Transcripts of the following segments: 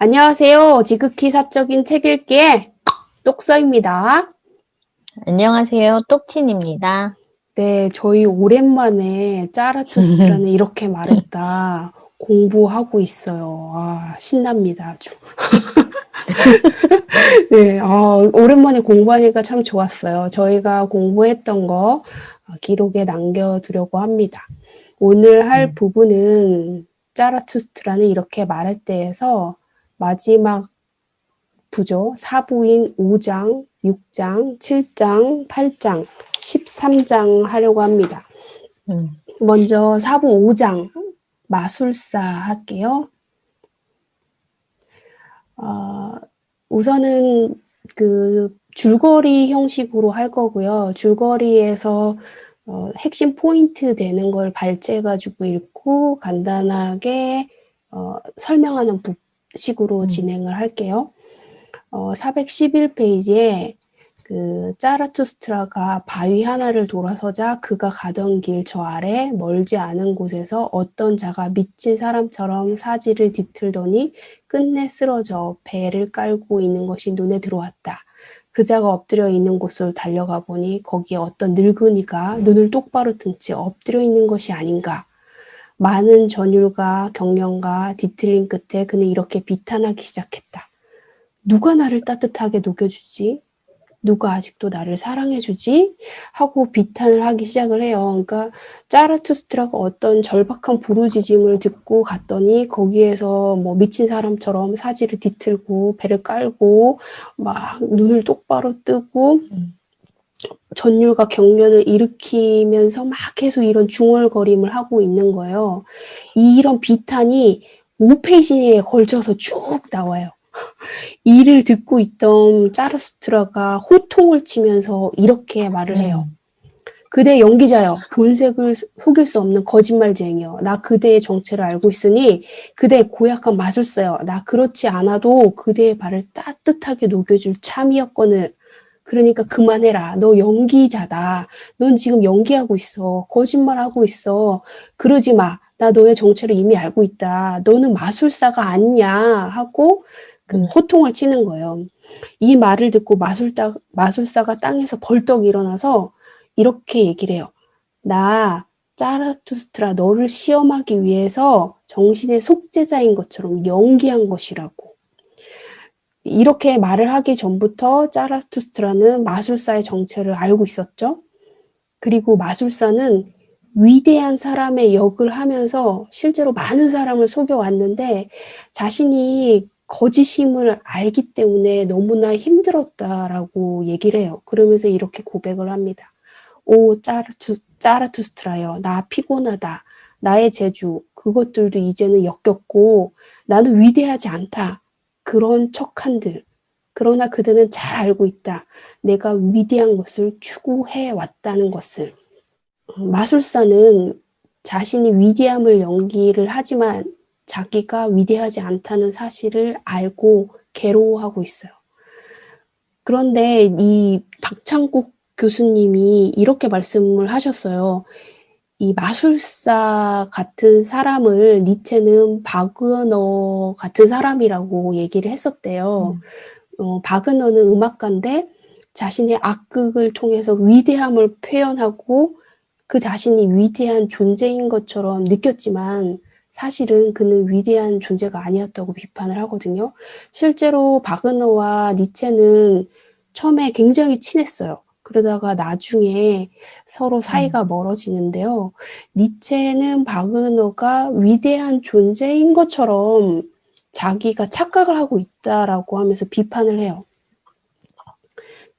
안녕하세요. 지극히 사적인 책 읽기의 똑서입니다. 안녕하세요. 똑친입니다. 네, 저희 오랜만에 짜라투스트라는 이렇게 말했다 공부하고 있어요. 신납니다, 아주. 네, 오랜만에 공부하니까 참 좋았어요. 저희가 공부했던 거 기록에 남겨두려고 합니다. 오늘 할 음, 부분은 짜라투스트라는 이렇게 말할 때에서 마지막 부조 사부인 5장, 6장, 7장, 8장, 13장 하려고 합니다. 음, 먼저 사부 5장 마술사 할게요. 우선은 그 줄거리 형식으로 할 거고요. 줄거리에서 핵심 포인트 되는 걸 발제해가지고 읽고 간단하게 설명하는 식으로 음, 진행을 할게요. 411페이지에 그 짜라투스트라가 바위 하나를 돌아서자 그가 가던 길 저 아래 멀지 않은 곳에서 어떤 자가 미친 사람처럼 사지를 뒤틀더니 끝내 쓰러져 배를 깔고 있는 것이 눈에 들어왔다. 그 자가 엎드려 있는 곳을 달려가 보니 거기에 어떤 늙은이가 눈을 똑바로 뜬 채 엎드려 있는 것이 아닌가. 많은 전율과 경련과 뒤틀림 끝에 그는 이렇게 비탄하기 시작했다. 누가 나를 따뜻하게 녹여주지? 누가 아직도 나를 사랑해주지? 하고 비탄을 하기 시작을 해요. 그러니까 짜라투스트라가 어떤 절박한 부르짖음을 듣고 갔더니 거기에서 뭐 미친 사람처럼 사지를 뒤틀고 배를 깔고 막 눈을 똑바로 뜨고 음, 전율과 경련을 일으키면서 막 계속 이런 중얼거림을 하고 있는 거예요. 이런 비탄이 5페이지에 걸쳐서 쭉 나와요. 이를 듣고 있던 짜르스트라가 호통을 치면서 이렇게 말을 해요. 음, 그대 연기자여, 본색을 속일 수 없는 거짓말쟁이여. 나 그대의 정체를 알고 있으니 그대의 고약한 마술사여. 나 그렇지 않아도 그대의 발을 따뜻하게 녹여줄 참이었거늘. 그러니까 그만해라. 너 연기자다. 넌 지금 연기하고 있어. 거짓말하고 있어. 그러지 마. 나 너의 정체를 이미 알고 있다. 너는 마술사가 아니냐 하고 그 음, 호통을 치는 거예요. 이 말을 듣고 마술사가 땅에서 벌떡 일어나서 이렇게 얘기를 해요. 나 짜라투스트라 너를 시험하기 위해서 정신의 속죄자인 것처럼 연기한 것이라고. 이렇게 말을 하기 전부터 짜라투스트라는 마술사의 정체를 알고 있었죠. 그리고 마술사는 위대한 사람의 역을 하면서 실제로 많은 사람을 속여왔는데 자신이 거짓임을 알기 때문에 너무나 힘들었다라고 얘기를 해요. 그러면서 이렇게 고백을 합니다. 오, 짜라투스트라여, 나 피곤하다. 나의 재주, 그것들도 이제는 역겹고 나는 위대하지 않다. 그런 척한들. 그러나 그대는 잘 알고 있다. 내가 위대한 것을 추구해 왔다는 것을. 마술사는 자신이 위대함을 연기를 하지만 자기가 위대하지 않다는 사실을 알고 괴로워하고 있어요. 그런데 이 박창국 교수님이 이렇게 말씀을 하셨어요. 이 마술사 같은 사람을 니체는 바그너 같은 사람이라고 얘기를 했었대요. 음, 바그너는 음악가인데 자신의 악극을 통해서 위대함을 표현하고 그 자신이 위대한 존재인 것처럼 느꼈지만 사실은 그는 위대한 존재가 아니었다고 비판을 하거든요. 실제로 바그너와 니체는 처음에 굉장히 친했어요. 그러다가 나중에 서로 음, 사이가 멀어지는데요. 니체는 바그너가 위대한 존재인 것처럼 자기가 착각을 하고 있다라고 하면서 비판을 해요.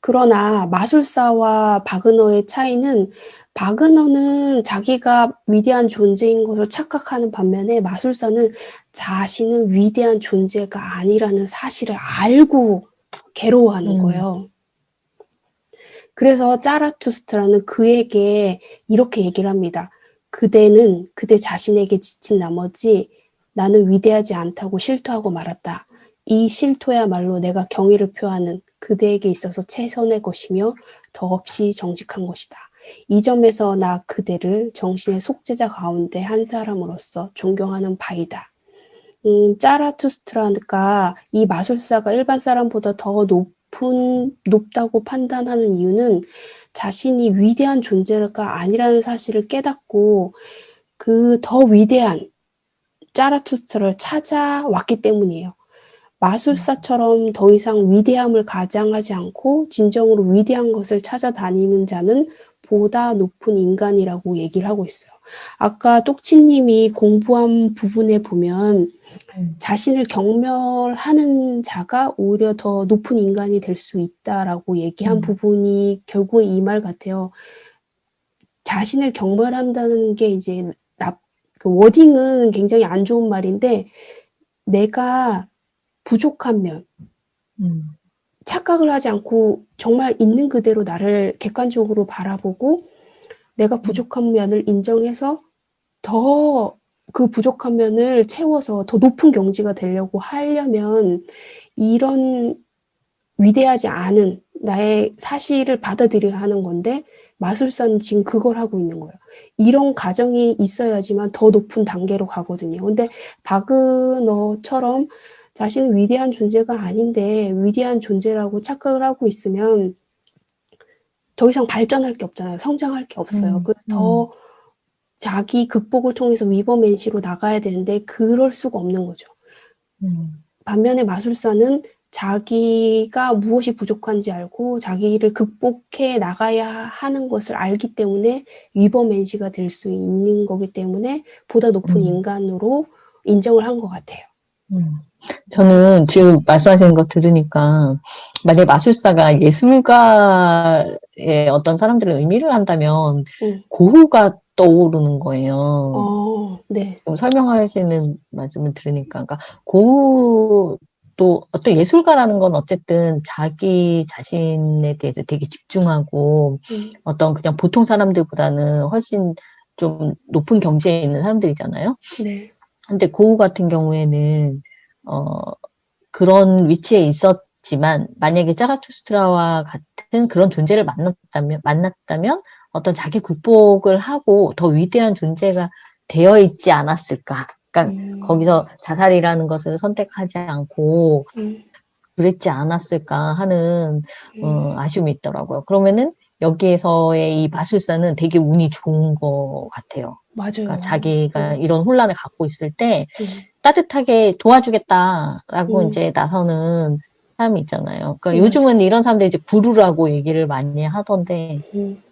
그러나 마술사와 바그너의 차이는 바그너는 자기가 위대한 존재인 것을 착각하는 반면에 마술사는 자신은 위대한 존재가 아니라는 사실을 알고 괴로워하는 음, 거예요. 그래서 짜라투스트라는 그에게 이렇게 얘기를 합니다. 그대는 그대 자신에게 지친 나머지 나는 위대하지 않다고 실토하고 말았다. 이 실토야말로 내가 경의를 표하는 그대에게 있어서 최선의 것이며 더없이 정직한 것이다. 이 점에서 나 그대를 정신의 속죄자 가운데 한 사람으로서 존경하는 바이다. 짜라투스트라가 이 마술사가 일반 사람보다 더 높다고 판단하는 이유는 자신이 위대한 존재가 아니라는 사실을 깨닫고 그 더 위대한 짜라투스트라를 찾아왔기 때문이에요. 마술사처럼 더 이상 위대함을 가장하지 않고 진정으로 위대한 것을 찾아다니는 자는 보다 높은 인간이라고 얘기를 하고 있어요. 아까 똑치님이 공부한 부분에 보면 자신을 경멸하는 자가 오히려 더 높은 인간이 될 수 있다라고 얘기한 부분이 결국에 이 말 같아요. 자신을 경멸한다는 게 이제 그 워딩은 굉장히 안 좋은 말인데 내가 부족한 면, 착각을 하지 않고 정말 있는 그대로 나를 객관적으로 바라보고 내가 부족한 면을 인정해서 더 그 부족한 면을 채워서 더 높은 경지가 되려고 하려면 이런 위대하지 않은 나의 사실을 받아들여야 하는 건데 마술사는 지금 그걸 하고 있는 거예요. 이런 과정이 있어야지만 더 높은 단계로 가거든요. 근데 바그너처럼 자신은 위대한 존재가 아닌데 위대한 존재라고 착각을 하고 있으면 더 이상 발전할 게 없잖아요. 성장할 게 없어요. 그래서 더 자기 극복을 통해서 위버맨시로 나가야 되는데 그럴 수가 없는 거죠. 반면에 마술사는 자기가 무엇이 부족한지 알고 자기를 극복해 나가야 하는 것을 알기 때문에 위버맨시가 될 수 있는 거기 때문에 보다 높은 인간으로 인정을 한 것 같아요. 저는 지금 말씀하시는 거 들으니까 만약에 마술사가 예술가의 어떤 사람들의 의미를 한다면 고흐가 떠오르는 거예요. 네. 설명하시는 말씀을 들으니까 그러니까 고흐도 어떤 예술가라는 건 어쨌든 자기 자신에 대해서 되게 집중하고 어떤 그냥 보통 사람들보다는 훨씬 좀 높은 경지에 있는 사람들이잖아요. 네. 근데 고흐 같은 경우에는 그런 위치에 있었지만 만약에 자라투스트라와 같은 그런 존재를 만났다면 어떤 자기 극복을 하고 더 위대한 존재가 되어 있지 않았을까. 그러니까 거기서 자살이라는 것을 선택하지 않고 그랬지 않았을까 하는 아쉬움이 있더라고요. 그러면은 여기에서의 이 마술사는 되게 운이 좋은 것 같아요. 맞아요. 그러니까 자기가 이런 혼란을 갖고 있을 때 따뜻하게 도와주겠다라고 이제 나서는 사람이 있잖아요. 그러니까 요즘은 이런 사람들이 이제 구루라고 얘기를 많이 하던데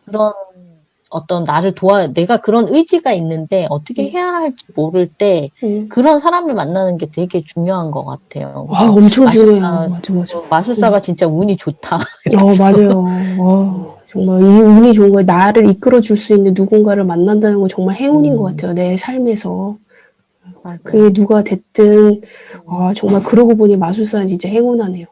그런 어떤 내가 그런 의지가 있는데 어떻게 해야 할지 모를 때 그런 사람을 만나는 게 되게 중요한 것 같아요. 아, 엄청 중요해요. 맞아. 마술사가 진짜 운이 좋다. 맞아요. 정말 이 운이 좋은 거예요. 나를 이끌어 줄 수 있는 누군가를 만난다는 건 정말 행운인 것 같아요. 내 삶에서. 맞아요. 그게 누가 됐든 정말 그러고 보니 마술사는 진짜 행운하네요.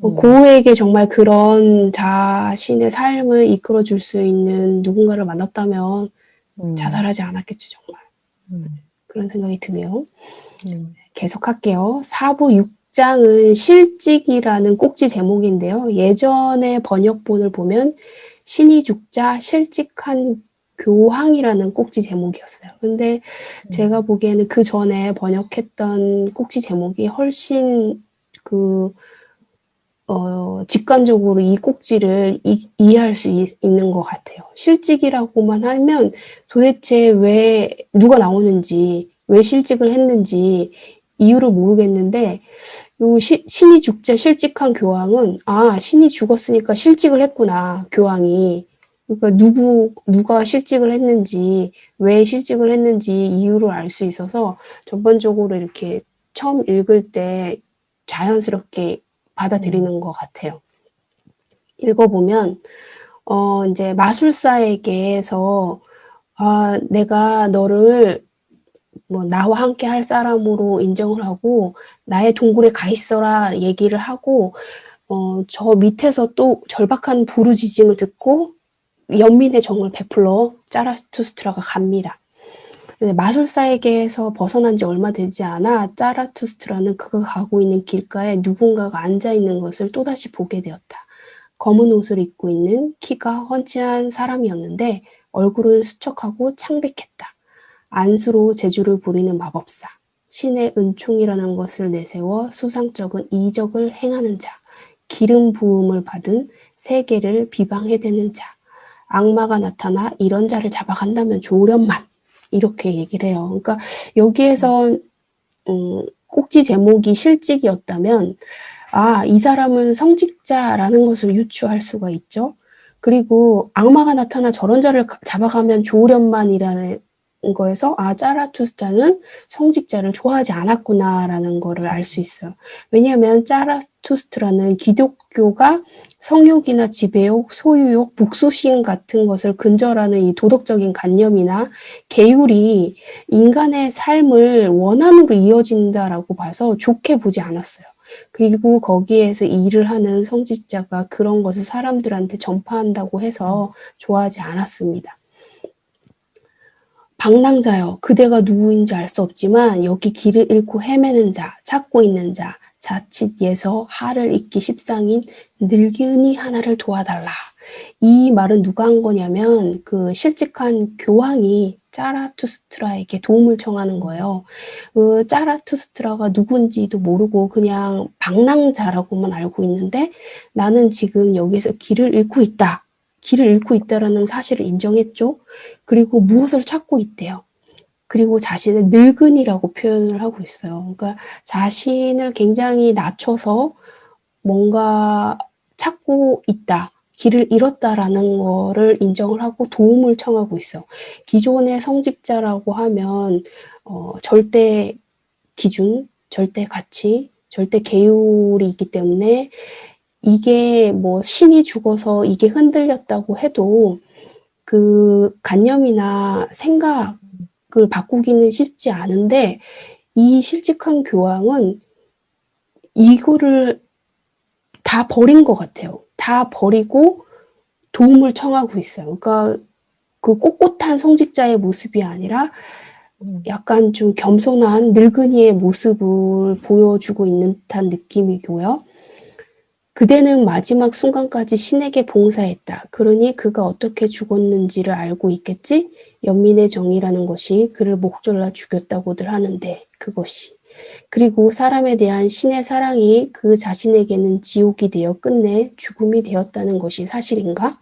고우에게 정말 그런 자신의 삶을 이끌어 줄 수 있는 누군가를 만났다면 자살하지 않았겠죠, 정말. 그런 생각이 드네요. 계속할게요. 4부 6장은 실직이라는 꼭지 제목인데요. 예전의 번역본을 보면 신이 죽자 실직한 교황이라는 꼭지 제목이었어요. 근데 제가 보기에는 그 전에 번역했던 꼭지 제목이 훨씬 직관적으로 이 꼭지를 이해할 수 있는 것 같아요. 실직이라고만 하면 도대체 왜 누가 나오는지 왜 실직을 했는지 이유를 모르겠는데 요 신이 죽자 실직한 교황은 신이 죽었으니까 실직을 했구나 교황이. 그러니까 누가 실직을 했는지 왜 실직을 했는지 이유를 알 수 있어서 전반적으로 이렇게 처음 읽을 때 자연스럽게 받아들이는 것 같아요. 읽어보면 이제 마술사에게서 내가 너를 나와 함께 할 사람으로 인정을 하고 나의 동굴에 가 있어라 얘기를 하고 저 밑에서 또 절박한 부르짖음을 듣고 연민의 정을 베풀러 짜라투스트라가 갑니다. 마술사에게서 벗어난 지 얼마 되지 않아 짜라투스트라는 그가 가고 있는 길가에 누군가가 앉아있는 것을 또다시 보게 되었다. 검은 옷을 입고 있는 키가 훤칠한 사람이었는데 얼굴은 수척하고 창백했다. 안수로 재주를 부리는 마법사. 신의 은총이라는 것을 내세워 수상쩍은 이적을 행하는 자, 기름 부음을 받은 세계를 비방해대는 자, 악마가 나타나 이런 자를 잡아간다면 좋으련만 이렇게 얘기를 해요. 그러니까 여기에서 꼭지 제목이 실직이었다면 이 사람은 성직자라는 것을 유추할 수가 있죠. 그리고 악마가 나타나 저런 자를 잡아가면 좋으련만이라는 거에서 짜라투스트라는 성직자를 좋아하지 않았구나라는 거를 알 수 있어요. 왜냐하면 짜라투스트라는 기독교가 성욕이나 지배욕, 소유욕, 복수심 같은 것을 근절하는 이 도덕적인 관념이나 계율이 인간의 삶을 원한으로 이어진다라고 봐서 좋게 보지 않았어요. 그리고 거기에서 일을 하는 성직자가 그런 것을 사람들한테 전파한다고 해서 좋아하지 않았습니다. 방랑자여, 그대가 누구인지 알 수 없지만 여기 길을 잃고 헤매는 자, 찾고 있는 자, 자칫 예서 하를 잇기 십상인 늙은이 하나를 도와달라. 이 말은 누가 한 거냐면 그 실직한 교황이 짜라투스트라에게 도움을 청하는 거예요. 짜라투스트라가 누군지도 모르고 그냥 방랑자라고만 알고 있는데 나는 지금 여기서 길을 잃고 있다. 길을 잃고 있다라는 사실을 인정했죠. 그리고 무엇을 찾고 있대요. 그리고 자신을 늙은이라고 표현을 하고 있어요. 그러니까 자신을 굉장히 낮춰서 뭔가 찾고 있다. 길을 잃었다라는 거를 인정을 하고 도움을 청하고 있어. 기존의 성직자라고 하면 절대 기준, 절대 가치, 절대 계율이 있기 때문에 이게 뭐 신이 죽어서 이게 흔들렸다고 해도 그 관념이나 생각을 바꾸기는 쉽지 않은데 이 실직한 교황은 이거를 다 버린 것 같아요. 다 버리고 도움을 청하고 있어요. 그러니까 그 꼿꼿한 성직자의 모습이 아니라 약간 좀 겸손한 늙은이의 모습을 보여주고 있는 듯한 느낌이고요. 그대는 마지막 순간까지 신에게 봉사했다. 그러니 그가 어떻게 죽었는지를 알고 있겠지? 연민의 정의라는 것이 그를 목졸라 죽였다고들 하는데 그것이. 그리고 사람에 대한 신의 사랑이 그 자신에게는 지옥이 되어 끝내 죽음이 되었다는 것이 사실인가?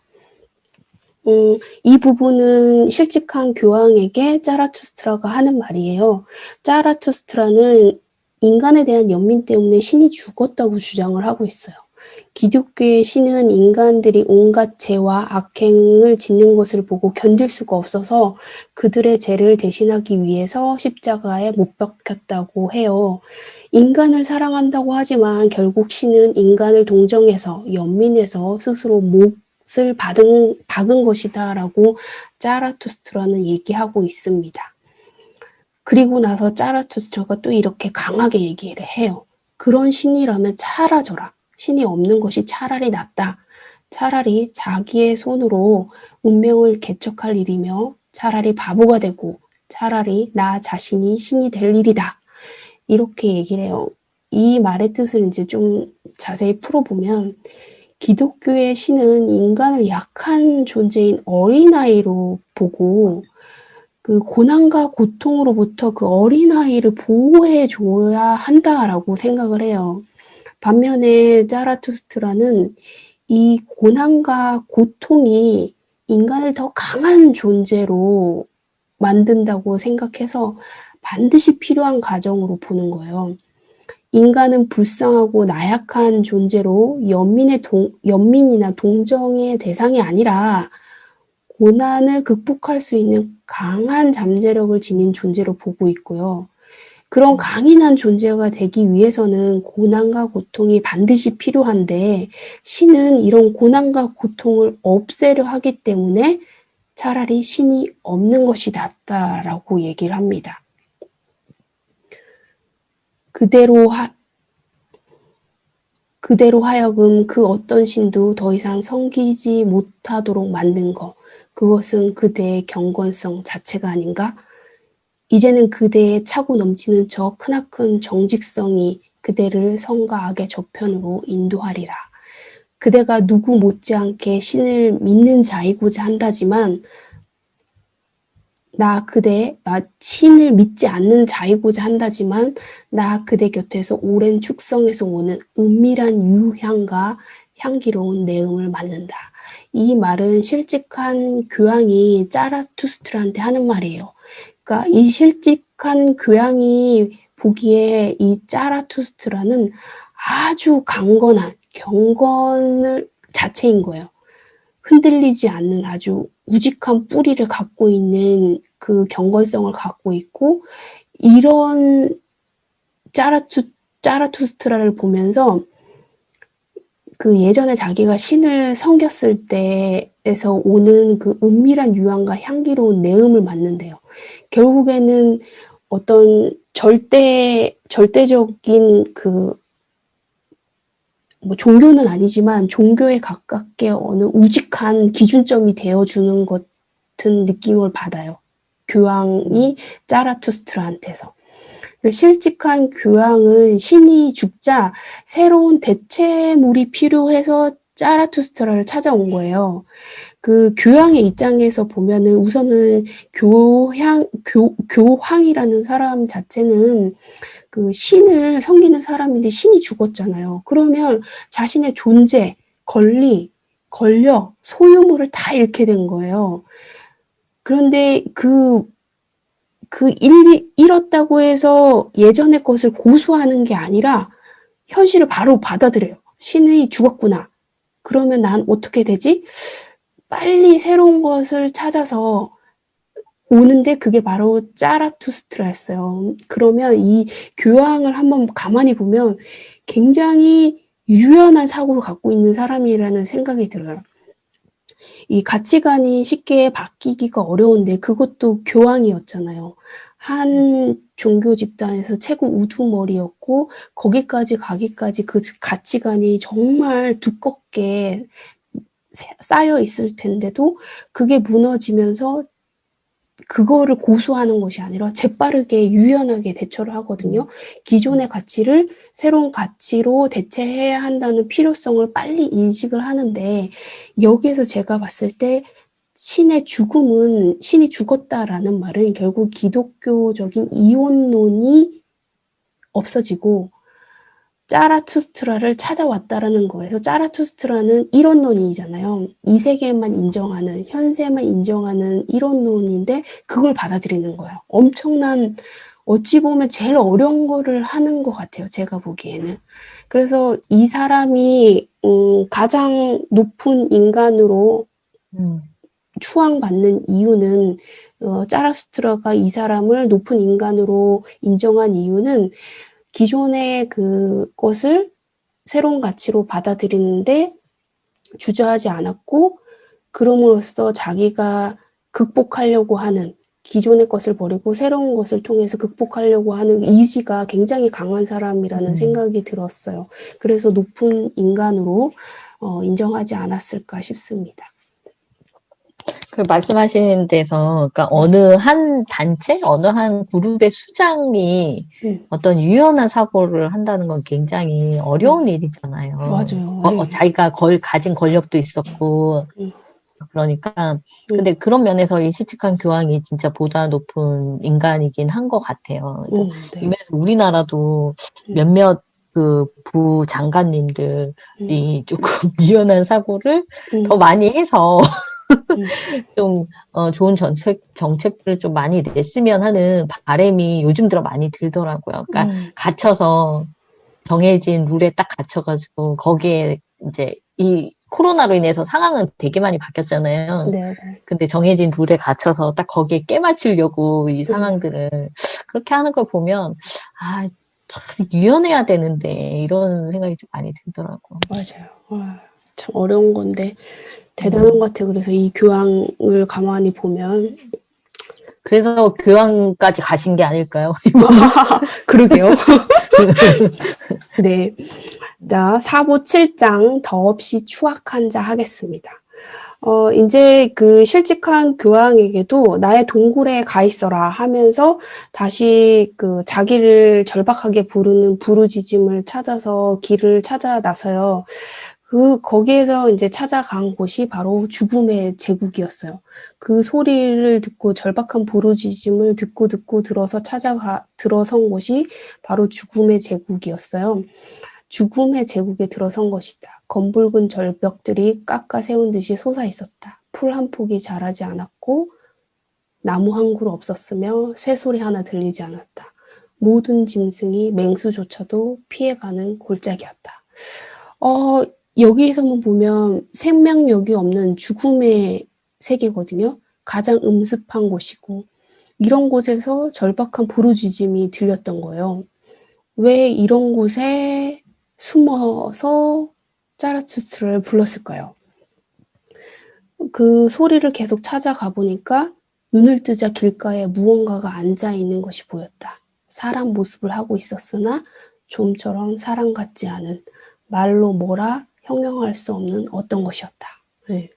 이 부분은 실직한 교황에게 짜라투스트라가 하는 말이에요. 짜라투스트라는 인간에 대한 연민 때문에 신이 죽었다고 주장을 하고 있어요. 기독교의 신은 인간들이 온갖 죄와 악행을 짓는 것을 보고 견딜 수가 없어서 그들의 죄를 대신하기 위해서 십자가에 못 박혔다고 해요. 인간을 사랑한다고 하지만 결국 신은 인간을 동정해서 연민해서 스스로 몫을 박은 것이다라고 짜라투스트라는 얘기하고 있습니다. 그리고 나서 짜라투스트라가 또 이렇게 강하게 얘기를 해요. 그런 신이라면 사라져라. 신이 없는 것이 차라리 낫다. 차라리 자기의 손으로 운명을 개척할 일이며 차라리 바보가 되고 차라리 나 자신이 신이 될 일이다. 이렇게 얘기를 해요. 이 말의 뜻을 이제 좀 자세히 풀어보면 기독교의 신은 인간을 약한 존재인 어린아이로 보고 그 고난과 고통으로부터 그 어린아이를 보호해줘야 한다라고 생각을 해요. 반면에 짜라투스트라는 이 고난과 고통이 인간을 더 강한 존재로 만든다고 생각해서 반드시 필요한 과정으로 보는 거예요. 인간은 불쌍하고 나약한 존재로 연민이나 동정의 대상이 아니라 고난을 극복할 수 있는 강한 잠재력을 지닌 존재로 보고 있고요. 그런 강인한 존재가 되기 위해서는 고난과 고통이 반드시 필요한데 신은 이런 고난과 고통을 없애려 하기 때문에 차라리 신이 없는 것이 낫다라고 얘기를 합니다. 그대로 하여금 그 어떤 신도 더 이상 섬기지 못하도록 만든 것, 그것은 그대의 경건성 자체가 아닌가? 이제는 그대의 차고 넘치는 저 크나큰 정직성이 그대를 성과 악의 저편으로 인도하리라. 그대가 누구 못지않게 신을 믿는 자이고자 한다지만 나 그대, 신을 믿지 않는 자이고자 한다지만 나 그대 곁에서 오랜 축성에서 오는 은밀한 유향과 향기로운 내음을 맡는다. 이 말은 실직한 교황이 짜라투스트라한테 하는 말이에요. 그러니까 이 실직한 교황이 보기에 이 짜라투스트라는 아주 강건한 경건을 자체인 거예요. 흔들리지 않는 아주 우직한 뿌리를 갖고 있는 그 경건성을 갖고 있고, 이런 짜라투스트라를 보면서 그 예전에 자기가 신을 섬겼을 때에서 오는 그 은밀한 유황과 향기로운 내음을 맡는데요. 결국에는 어떤 절대적인 그 뭐 종교는 아니지만 종교에 가깝게 어느 우직한 기준점이 되어주는 것 같은 느낌을 받아요. 교황이 짜라투스트라한테서. 실직한 교황은 신이 죽자 새로운 대체물이 필요해서 짜라투스트라를 찾아온 거예요. 그 교황의 입장에서 보면은 우선은 교황이라는 사람 자체는 그 신을 섬기는 사람인데 신이 죽었잖아요. 그러면 자신의 존재, 권리, 권력, 소유물을 다 잃게 된 거예요. 그런데 잃었다고 해서 예전의 것을 고수하는 게 아니라 현실을 바로 받아들여요. 신이 죽었구나. 그러면 난 어떻게 되지? 빨리 새로운 것을 찾아서 오는데 그게 바로 짜라투스트라였어요. 그러면 이 교황을 한번 가만히 보면 굉장히 유연한 사고를 갖고 있는 사람이라는 생각이 들어요. 이 가치관이 쉽게 바뀌기가 어려운데 그것도 교황이었잖아요. 한 종교 집단에서 최고 우두머리였고 거기까지 가기까지 그 가치관이 정말 두껍게 쌓여 있을 텐데도 그게 무너지면서 그거를 고수하는 것이 아니라 재빠르게 유연하게 대처를 하거든요. 기존의 가치를 새로운 가치로 대체해야 한다는 필요성을 빨리 인식을 하는데 여기에서 제가 봤을 때 신의 죽음은 신이 죽었다라는 말은 결국 기독교적인 이혼론이 없어지고 짜라투스트라를 찾아왔다라는 거에서 짜라투스트라는 이론론이잖아요. 이 세계만 인정하는, 현세만 인정하는 이론론인데 그걸 받아들이는 거예요. 엄청난 어찌 보면 제일 어려운 거를 하는 것 같아요. 제가 보기에는. 그래서 이 사람이 가장 높은 인간으로 추앙받는 이유는 짜라투스트라가 이 사람을 높은 인간으로 인정한 이유는 기존의 그것을 새로운 가치로 받아들이는데 주저하지 않았고 그럼으로써 자기가 극복하려고 하는 기존의 것을 버리고 새로운 것을 통해서 극복하려고 하는 의지가 굉장히 강한 사람이라는 생각이 들었어요. 그래서 높은 인간으로 인정하지 않았을까 싶습니다. 그 말씀하신 데서, 그러니까 어느 한 단체, 어느 한 그룹의 수장이 어떤 유연한 사고를 한다는 건 굉장히 어려운 일이잖아요. 맞아요. 자기가 가진 권력도 있었고, 그러니까. 근데 그런 면에서 이 시측한 교황이 진짜 보다 높은 인간이긴 한 것 같아요. 네. 이 면에서 우리나라도 몇몇 그 부장관님들이 조금 유연한 사고를 더 많이 해서 좀 좋은 정책들을 좀 많이 냈으면 하는 바람이 요즘 들어 많이 들더라고요. 그러니까 갇혀서 정해진 룰에 딱 갇혀가지고 거기에 이제 이 코로나로 인해서 상황은 되게 많이 바뀌었잖아요. 네. 근데 정해진 룰에 갇혀서 딱 거기에 깨맞추려고 이 상황들을 그렇게 하는 걸 보면 참 유연해야 되는데 이런 생각이 좀 많이 들더라고요. 맞아요. 참 어려운 건데 대단한 것 같아요. 그래서 이 교황을 가만히 보면 그래서 교황까지 가신 게 아닐까요? 그러게요. 네. 자, 4부 7장 더없이 추악한 자 하겠습니다. 이제 그 실직한 교황에게도 나의 동굴에 가 있어라 하면서 다시 그 자기를 절박하게 부르는 부르짖음을 찾아서 길을 찾아 나서요. 거기에서 이제 찾아간 곳이 바로 죽음의 제국이었어요. 그 소리를 듣고 절박한 부르짖음을 듣고 들어선 곳이 바로 죽음의 제국이었어요. 죽음의 제국에 들어선 것이다. 검붉은 절벽들이 깎아 세운 듯이 솟아 있었다. 풀 한 폭이 자라지 않았고 나무 한 그루 없었으며 새소리 하나 들리지 않았다. 모든 짐승이 맹수조차도 피해가는 골짜기였다. 여기에서만 보면 생명력이 없는 죽음의 세계거든요. 가장 음습한 곳이고 이런 곳에서 절박한 부르짖음이 들렸던 거예요. 왜 이런 곳에 숨어서 자라투스트라를 불렀을까요? 그 소리를 계속 찾아가 보니까 눈을 뜨자 길가에 무언가가 앉아 있는 것이 보였다. 사람 모습을 하고 있었으나 좀처럼 사람 같지 않은 말로 뭐라 형용할 수 없는 어떤 것이었다. 네.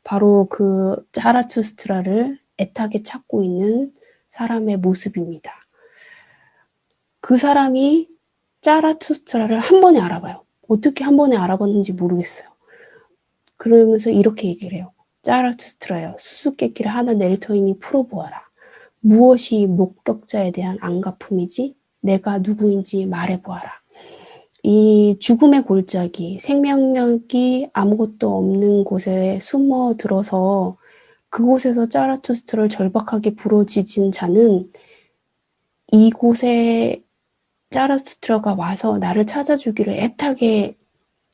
바로 그 자라투스트라를 애타게 찾고 있는 사람의 모습입니다. 그 사람이 자라투스트라를 한 번에 알아봐요. 어떻게 한 번에 알아봤는지 모르겠어요. 그러면서 이렇게 얘기를 해요. 자라투스트라여, 수수께끼를 하나 낼 터이니 풀어보아라. 무엇이 목격자에 대한 안갚음이지? 내가 누구인지 말해보아라. 이 죽음의 골짜기, 생명력이 아무것도 없는 곳에 숨어들어서 그곳에서 자라투스트라를 절박하게 부르짖은 자는 이곳에 자라투스트라가 와서 나를 찾아주기를 애타게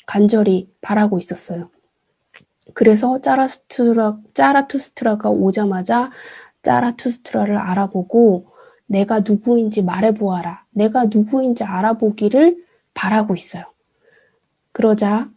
간절히 바라고 있었어요. 그래서 자라투스트라가 오자마자 자라투스트라를 알아보고 내가 누구인지 말해보아라. 내가 누구인지 알아보기를 바라고 있어요. 그러자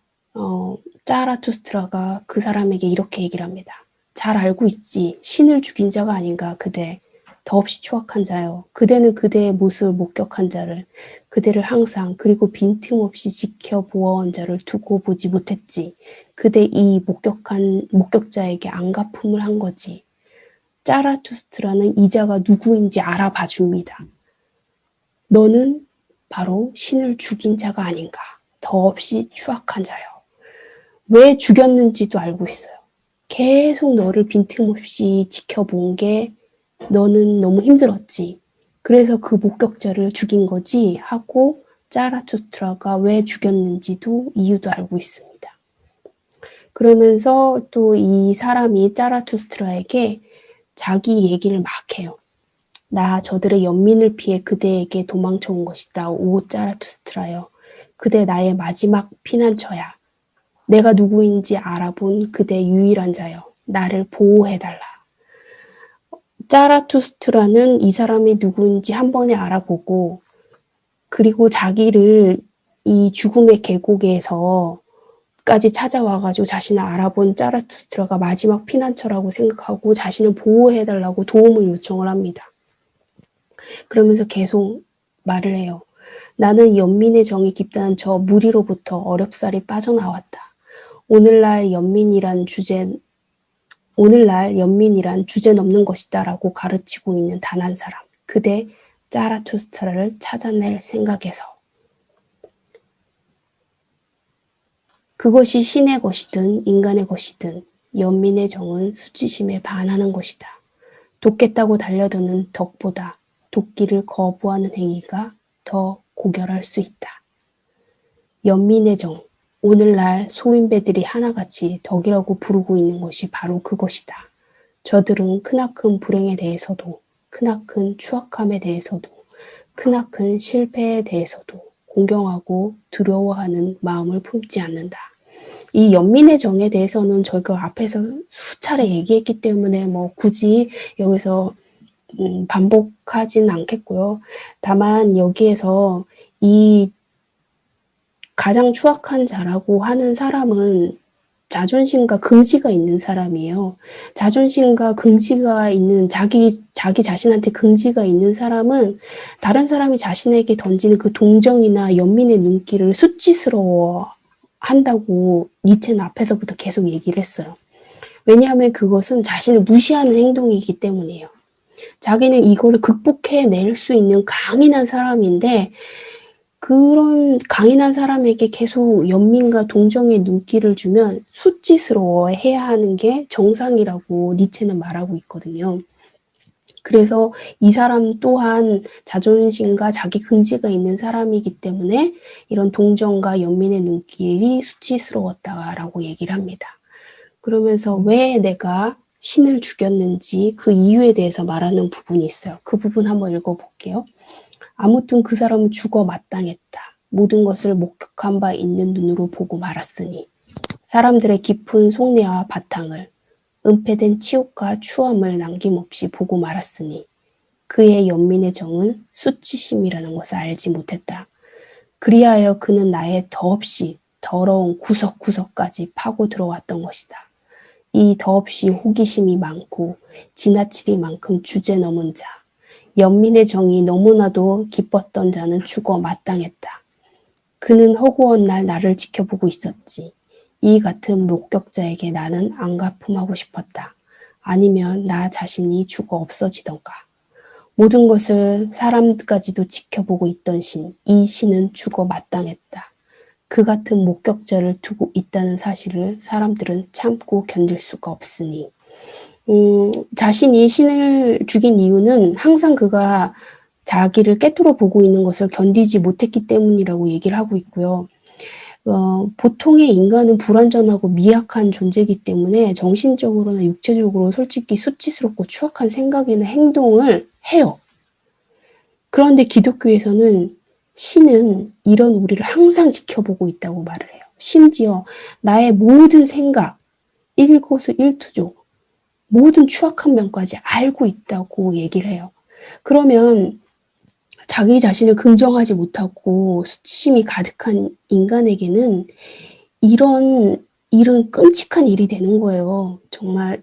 자라투스트라가 그 사람에게 이렇게 얘기를 합니다. 잘 알고 있지. 신을 죽인 자가 아닌가 그대. 더없이 추악한 자요. 그대는 그대의 모습을 목격한 자를 그대를 항상 그리고 빈틈없이 지켜보아온 자를 두고 보지 못했지. 그대 이 목격자에게 안갚음을 한 거지. 자라투스트라는 이 자가 누구인지 알아봐 줍니다. 너는 바로 신을 죽인 자가 아닌가. 더없이 추악한 자요. 왜 죽였는지도 알고 있어요. 계속 너를 빈틈없이 지켜본 게 너는 너무 힘들었지. 그래서 그 목격자를 죽인 거지 하고 자라투스트라가 왜 죽였는지도 이유도 알고 있습니다. 그러면서 또 이 사람이 자라투스트라에게 자기 얘기를 막 해요. 나 저들의 연민을 피해 그대에게 도망쳐 온 것이다. 오 자라투스트라여. 그대 나의 마지막 피난처야. 내가 누구인지 알아본 그대 유일한 자여. 나를 보호해달라. 자라투스트라는 이 사람이 누구인지 한 번에 알아보고 그리고 자기를 이 죽음의 계곡에서까지 찾아와가지고 자신을 알아본 자라투스트라가 마지막 피난처라고 생각하고 자신을 보호해달라고 도움을 요청을 합니다. 그러면서 계속 말을 해요. 나는 연민의 정이 깊다는 저 무리로부터 어렵사리 빠져나왔다. 오늘날 연민이란 주제 넘는 것이다 라고 가르치고 있는 단 한 사람. 그대 자라투스트라를 찾아낼 생각에서. 그것이 신의 것이든 인간의 것이든 연민의 정은 수치심에 반하는 것이다. 돕겠다고 달려드는 덕보다 돕기를 거부하는 행위가 더 고결할 수 있다. 연민의 정, 오늘날 소인배들이 하나같이 덕이라고 부르고 있는 것이 바로 그것이다. 저들은 크나큰 불행에 대해서도, 크나큰 추악함에 대해서도, 크나큰 실패에 대해서도 공경하고 두려워하는 마음을 품지 않는다. 이 연민의 정에 대해서는 저희가 앞에서 수차례 얘기했기 때문에 뭐 굳이 여기서 반복하진 않겠고요. 다만 여기에서 이 가장 추악한 자라고 하는 사람은 자존심과 긍지가 있는 사람이에요. 자존심과 긍지가 있는 자기 자신한테 긍지가 있는 사람은 다른 사람이 자신에게 던지는 그 동정이나 연민의 눈길을 수치스러워 한다고 니체는 앞에서부터 계속 얘기를 했어요. 왜냐하면 그것은 자신을 무시하는 행동이기 때문이에요. 자기는 이거를 극복해낼 수 있는 강인한 사람인데 그런 강인한 사람에게 계속 연민과 동정의 눈길을 주면 수치스러워해야 하는 게 정상이라고 니체는 말하고 있거든요. 그래서 이 사람 또한 자존심과 자기 긍지가 있는 사람이기 때문에 이런 동정과 연민의 눈길이 수치스러웠다라고 얘기를 합니다. 그러면서 왜 내가 신을 죽였는지 그 이유에 대해서 말하는 부분이 있어요. 그 부분 한번 읽어볼게요. 아무튼 그 사람은 죽어 마땅했다. 모든 것을 목격한 바 있는 눈으로 보고 말았으니 사람들의 깊은 속내와 바탕을 은폐된 치욕과 추함을 남김없이 보고 말았으니 그의 연민의 정은 수치심이라는 것을 알지 못했다. 그리하여 그는 나의 더없이 더러운 구석구석까지 파고 들어왔던 것이다. 이 더없이 호기심이 많고 지나치리만큼 주제넘은 자, 연민의 정이 너무나도 기뻤던 자는 죽어 마땅했다. 그는 허구한 날 나를 지켜보고 있었지. 이 같은 목격자에게 나는 안갚음하고 싶었다. 아니면 나 자신이 죽어 없어지던가. 모든 것을 사람까지도 지켜보고 있던 신, 이 신은 죽어 마땅했다. 그 같은 목격자를 두고 있다는 사실을 사람들은 참고 견딜 수가 없으니. 자신이 신을 죽인 이유는 항상 그가 자기를 꿰뚫어 보고 있는 것을 견디지 못했기 때문이라고 얘기를 하고 있고요. 보통의 인간은 불완전하고 미약한 존재이기 때문에 정신적으로나 육체적으로 솔직히 수치스럽고 추악한 생각이나 행동을 해요. 그런데 기독교에서는 신은 이런 우리를 항상 지켜보고 있다고 말을 해요. 심지어 나의 모든 생각, 일거수일투족, 모든 추악한 면까지 알고 있다고 얘기를 해요. 그러면 자기 자신을 긍정하지 못하고 수치심이 가득한 인간에게는 이런 일은 끔찍한 일이 되는 거예요. 정말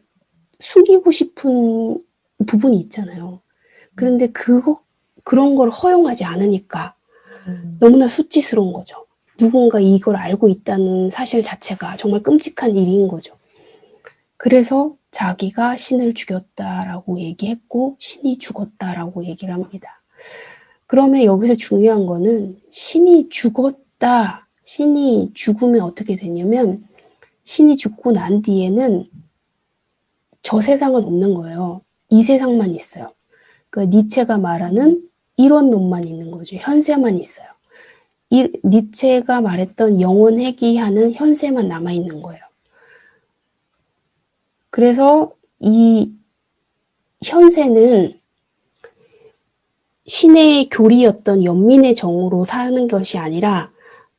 숨기고 싶은 부분이 있잖아요. 그런데 그런 걸 허용하지 않으니까 너무나 수치스러운 거죠. 누군가 이걸 알고 있다는 사실 자체가 정말 끔찍한 일인 거죠. 그래서 자기가 신을 죽였다라고 얘기했고 신이 죽었다라고 얘기를 합니다. 그러면 여기서 중요한 거는 신이 죽었다. 신이 죽으면 어떻게 되냐면 신이 죽고 난 뒤에는 저 세상은 없는 거예요. 이 세상만 있어요. 그러니까 니체가 말하는 이론론만 있는 거죠. 현세만 있어요. 니체가 말했던 영원 회귀하는 현세만 남아있는 거예요. 그래서 이 현세는 신의 교리였던 연민의 정으로 사는 것이 아니라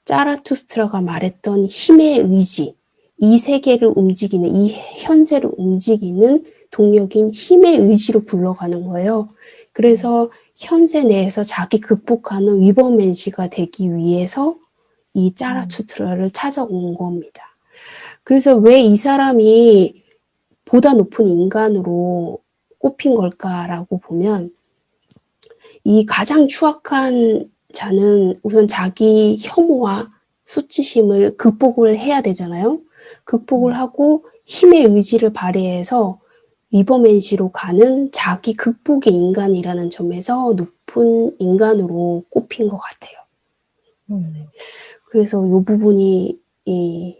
짜라투스트라가 말했던 힘의 의지, 이 세계를 움직이는, 이 현세를 움직이는 동력인 힘의 의지로 불러가는 거예요. 그래서 현세 내에서 자기 극복하는 위버맨시가 되기 위해서 이 짜라투스트라를 찾아온 겁니다. 그래서 왜 이 사람이 보다 높은 인간으로 꼽힌 걸까라고 보면 이 가장 추악한 자는 우선 자기 혐오와 수치심을 극복을 해야 되잖아요. 극복을 하고 힘의 의지를 발휘해서 위버맨시로 가는 자기 극복의 인간이라는 점에서 높은 인간으로 꼽힌 것 같아요. 그래서 이 부분이 이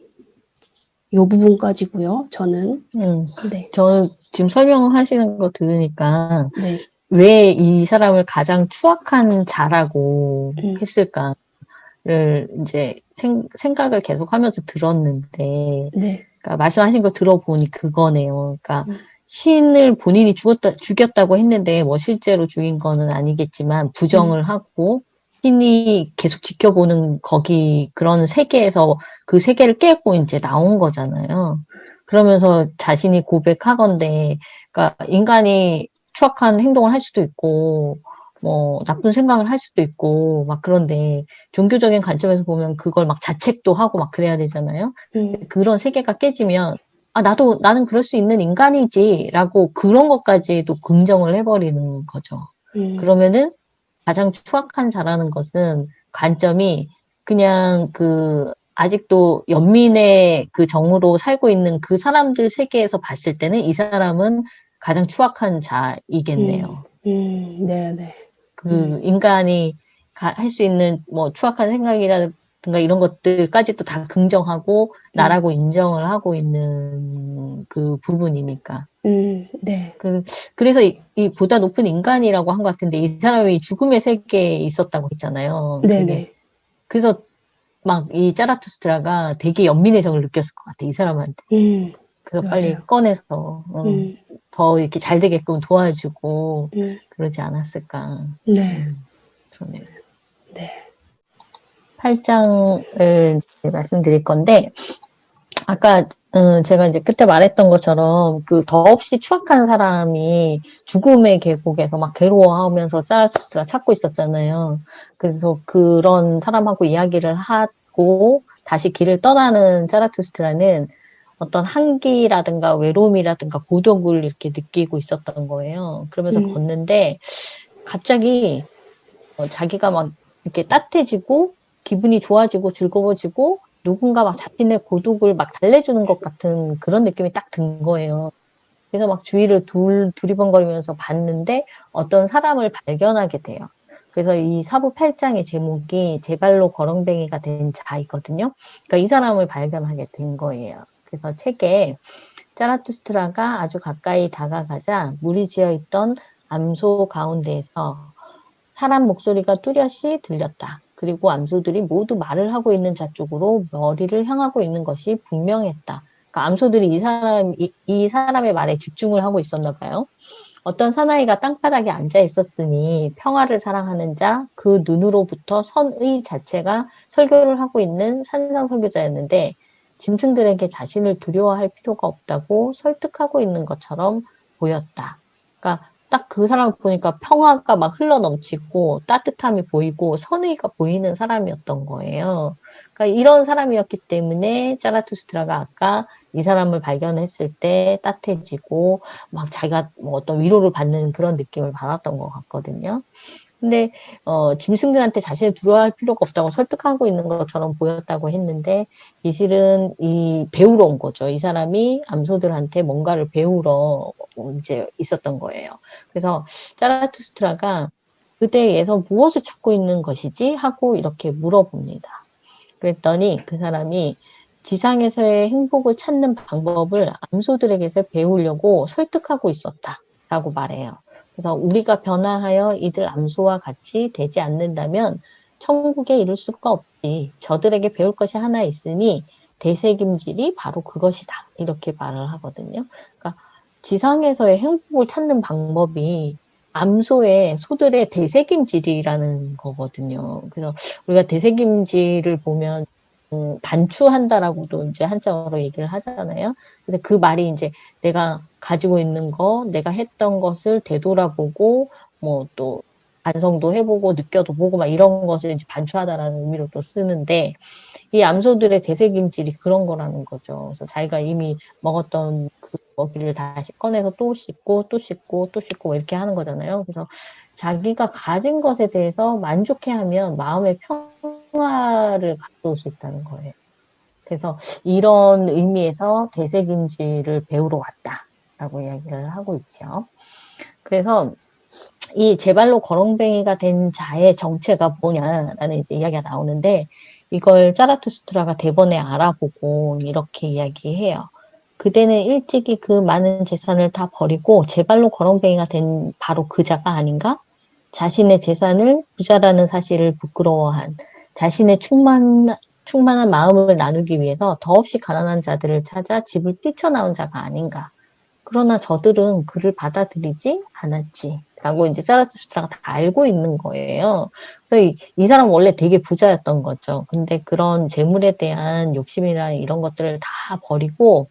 부분까지고요. 저는 네. 저는 지금 설명하시는 거 들으니까 네. 왜 이 사람을 가장 추악한 자라고 했을까를 이제 생각을 계속하면서 들었는데, 네. 그러니까 말씀하신 거 들어보니 그거네요. 그러니까 신을 본인이 죽였다고 했는데 뭐 실제로 죽인 거는 아니겠지만 부정을 하고 신이 계속 지켜보는 그런 세계에서 그 세계를 깨고 이제 나온 거잖아요. 그러면서 자신이 고백하건대, 그러니까 인간이 추악한 행동을 할 수도 있고, 뭐, 나쁜 생각을 할 수도 있고, 막 그런데, 종교적인 관점에서 보면 그걸 막 자책도 하고 막 그래야 되잖아요. 그런 세계가 깨지면, 나는 그럴 수 있는 인간이지, 라고 그런 것까지도 긍정을 해버리는 거죠. 그러면은, 가장 추악한 자라는 것은 관점이 그냥 아직도 연민의 그 정으로 살고 있는 그 사람들 세계에서 봤을 때는 이 사람은 가장 추악한 자이겠네요. 네네. 인간이 할 수 있는 뭐 추악한 생각이라든가 이런 것들까지도 다 긍정하고 나라고 인정을 하고 있는 그 부분이니까. 네. 그래서 이 보다 높은 인간이라고 한 것 같은데 이 사람이 죽음의 세계에 있었다고 했잖아요. 네네. 그래서 막 이 자라투스트라가 되게 연민의 정을 느꼈을 것 같아, 이 사람한테. 그래서 빨리 맞아요. 꺼내서 더 이렇게 잘 되게끔 도와주고 음, 그러지 않았을까. 네. 그러네요. 네. 8장을 말씀드릴 건데 아까 제가 이제 그때 말했던 것처럼 그 더없이 추악한 사람이 죽음의 계곡에서 막 괴로워하면서 자라투스트라 찾고 있었잖아요. 그래서 그런 사람하고 이야기를 하고 다시 길을 떠나는 자라투스트라는 어떤 한기라든가 외로움이라든가 고독을 이렇게 느끼고 있었던 거예요. 그러면서 걷는데 갑자기 자기가 막 이렇게 따뜻해지고 기분이 좋아지고 즐거워지고 누군가 막 자신의 고독을 막 달래주는 것 같은 그런 느낌이 딱 든 거예요. 그래서 막 주위를 두리번거리면서 봤는데 어떤 사람을 발견하게 돼요. 그래서 이 사부 8장의 제목이 제 발로 거렁뱅이가 된 자이거든요. 그러니까 이 사람을 발견하게 된 거예요. 그래서 책에 자라투스트라가 아주 가까이 다가가자 물이 지어 있던 암소 가운데에서 사람 목소리가 뚜렷이 들렸다. 그리고 암소들이 모두 말을 하고 있는 자 쪽으로 머리를 향하고 있는 것이 분명했다. 그러니까 암소들이 이 사람의 말에 집중을 하고 있었나 봐요. 어떤 사나이가 땅바닥에 앉아 있었으니 평화를 사랑하는 자, 그 눈으로부터 선의 자체가 설교를 하고 있는 산상 설교자였는데 짐승들에게 자신을 두려워할 필요가 없다고 설득하고 있는 것처럼 보였다. 그러니까 딱 그 사람을 보니까 평화가 막 흘러넘치고 따뜻함이 보이고 선의가 보이는 사람이었던 거예요. 그러니까 이런 사람이었기 때문에 자라투스트라가 아까 이 사람을 발견했을 때 따뜻해지고 막 자기가 뭐 어떤 위로를 받는 그런 느낌을 받았던 것 같거든요. 근데 짐승들한테 자신을 두려워할 필요가 없다고 설득하고 있는 것처럼 보였다고 했는데 이 실은 이 배우러 온 거죠. 이 사람이 암소들한테 뭔가를 배우러 이제 있었던 거예요. 그래서 자라투스트라가 그대에서 무엇을 찾고 있는 것이지? 하고 이렇게 물어봅니다. 그랬더니 그 사람이 지상에서의 행복을 찾는 방법을 암소들에게서 배우려고 설득하고 있었다라고 말해요. 그래서 우리가 변화하여 이들 암소와 같이 되지 않는다면 천국에 이를 수가 없지. 저들에게 배울 것이 하나 있으니 대세김질이 바로 그것이다. 이렇게 말을 하거든요. 그러니까 지상에서의 행복을 찾는 방법이 암소의 소들의 대세김질이라는 거거든요. 그래서 우리가 대세김질을 보면 반추한다라고도 이제 한자어로 얘기를 하잖아요. 그래서 그 말이 이제 내가 가지고 있는 거, 내가 했던 것을 되돌아보고 뭐 또 반성도 해보고 느껴도 보고 막 이런 것을 이제 반추하다라는 의미로 또 쓰는데 이 암소들의 대세김질이 그런 거라는 거죠. 그래서 자기가 이미 먹었던 그 먹이를 다시 꺼내서 또 씻고 또 씻고 또 씻고 뭐 이렇게 하는 거잖아요. 그래서 자기가 가진 것에 대해서 만족해하면 마음의 평화를 가져올 수 있다는 거예요. 그래서 이런 의미에서 대세김질을 배우러 왔다라고 이야기를 하고 있죠. 그래서 이 제발로 거렁뱅이가 된 자의 정체가 뭐냐라는 이제 이야기가 나오는데 이걸 자라투스트라가 대번에 알아보고 이렇게 이야기해요. 그대는 일찍이 그 많은 재산을 다 버리고 제발로 거렁뱅이가 된 바로 그 자가 아닌가? 자신의 재산을 부자라는 사실을 부끄러워한 자신의 충만한 마음을 나누기 위해서 더없이 가난한 자들을 찾아 집을 뛰쳐나온 자가 아닌가. 그러나 저들은 그를 받아들이지 않았지. 라고 이제 자라투스트라가 다 알고 있는 거예요. 그래서 이 사람은 원래 되게 부자였던 거죠. 근데 그런 재물에 대한 욕심이나 이런 것들을 다 버리고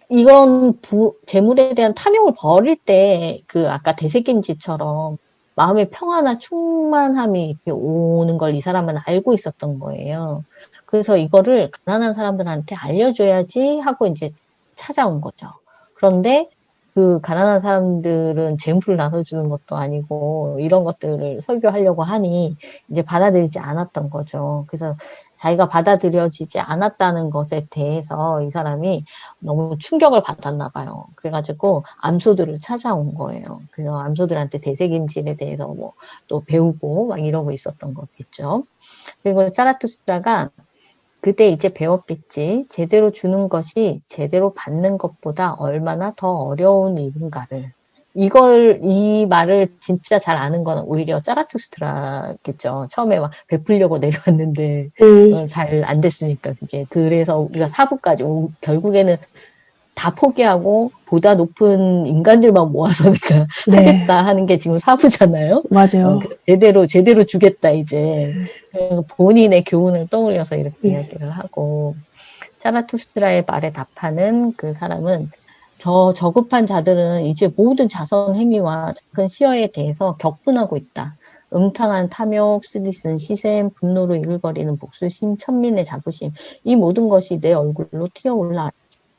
이런 재물에 대한 탐욕을 버릴 때 그 아까 대세김지처럼 마음의 평화나 충만함이 이렇게 오는 걸 이 사람은 알고 있었던 거예요. 그래서 이거를 가난한 사람들한테 알려줘야지 하고 이제 찾아온 거죠. 그런데 그 가난한 사람들은 재물을 나눠주는 것도 아니고 이런 것들을 설교하려고 하니 이제 받아들이지 않았던 거죠. 그래서 자기가 받아들여지지 않았다는 것에 대해서 이 사람이 너무 충격을 받았나 봐요. 그래가지고 암소들을 찾아온 거예요. 그래서 암소들한테 대세김질에 대해서 뭐 또 배우고 막 이러고 있었던 거겠죠. 그리고 자라투스트라가 그때 이제 배웠겠지. 제대로 주는 것이 제대로 받는 것보다 얼마나 더 어려운 일인가를. 이 말을 진짜 잘 아는 건 오히려 자라투스트라겠죠. 처음에 막 베풀려고 내려왔는데, 잘 안 됐으니까, 그게. 그래서 우리가 사부까지, 결국에는 다 포기하고 보다 높은 인간들만 모아서 내가 네, 하겠다 하는 게 지금 사부잖아요. 맞아요. 제대로 주겠다, 이제. 본인의 교훈을 떠올려서 이렇게 이야기를 하고, 자라투스트라의 말에 답하는 그 사람은 저급한 자들은 이제 모든 자선 행위와 작은 시어에 대해서 격분하고 있다. 음탕한 탐욕, 쓰디쓴 시샘, 분노로 이글거리는 복수심, 천민의 자부심, 이 모든 것이 내 얼굴로 튀어올라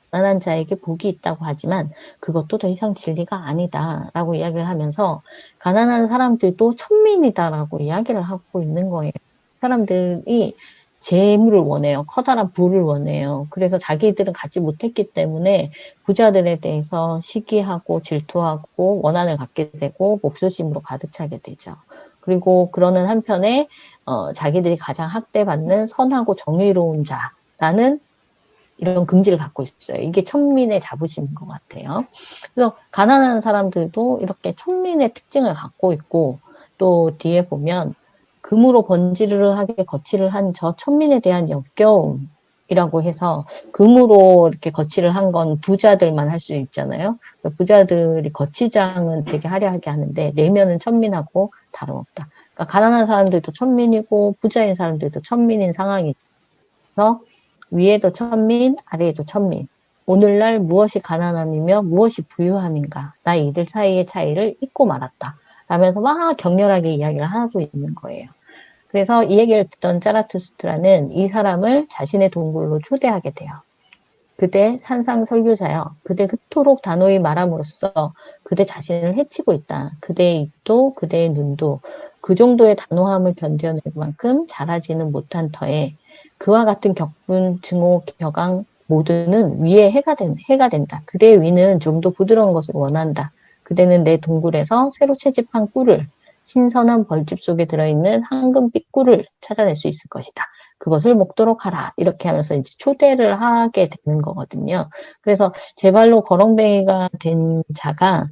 가난한 자에게 복이 있다고 하지만 그것도 더 이상 진리가 아니다라고 이야기를 하면서 가난한 사람들도 천민이다라고 이야기를 하고 있는 거예요. 사람들이 재물을 원해요. 커다란 부를 원해요. 그래서 자기들은 갖지 못했기 때문에 부자들에 대해서 시기하고 질투하고 원한을 갖게 되고 목수심으로 가득 차게 되죠. 그리고 그러는 한편에 자기들이 가장 학대받는 선하고 정의로운 자라는 이런 긍지를 갖고 있어요. 이게 천민의 자부심인 것 같아요. 그래서 가난한 사람들도 이렇게 천민의 특징을 갖고 있고 또 뒤에 보면 금으로 번지르르하게 거칠을 한 저 천민에 대한 역겨움이라고 해서 금으로 이렇게 거칠을 한 건 부자들만 할 수 있잖아요. 부자들이 거치장은 되게 화려하게 하는데 내면은 천민하고 다름없다. 그러니까 가난한 사람들도 천민이고 부자인 사람들도 천민인 상황이죠. 그래서 위에도 천민, 아래에도 천민. 오늘날 무엇이 가난함이며 무엇이 부유함인가. 나 이들 사이의 차이를 잊고 말았다. 라면서 막 격렬하게 이야기를 하고 있는 거예요. 그래서 이 얘기를 듣던 자라투스트라는 이 사람을 자신의 동굴로 초대하게 돼요. 그대 산상 설교자여. 그대 그토록 단호히 말함으로써 그대 자신을 해치고 있다. 그대의 입도 그대의 눈도 그 정도의 단호함을 견뎌낼 만큼 자라지는 못한 터에 그와 같은 격분, 증오, 격앙 모두는 위에 해가 된다. 그대의 위는 좀 더 부드러운 것을 원한다. 그대는 내 동굴에서 새로 채집한 꿀을 신선한 벌집 속에 들어있는 황금빛 꿀을 찾아낼 수 있을 것이다. 그것을 먹도록 하라. 이렇게 하면서 이제 초대를 하게 되는 거거든요. 그래서 제 발로 거렁뱅이가 된 자가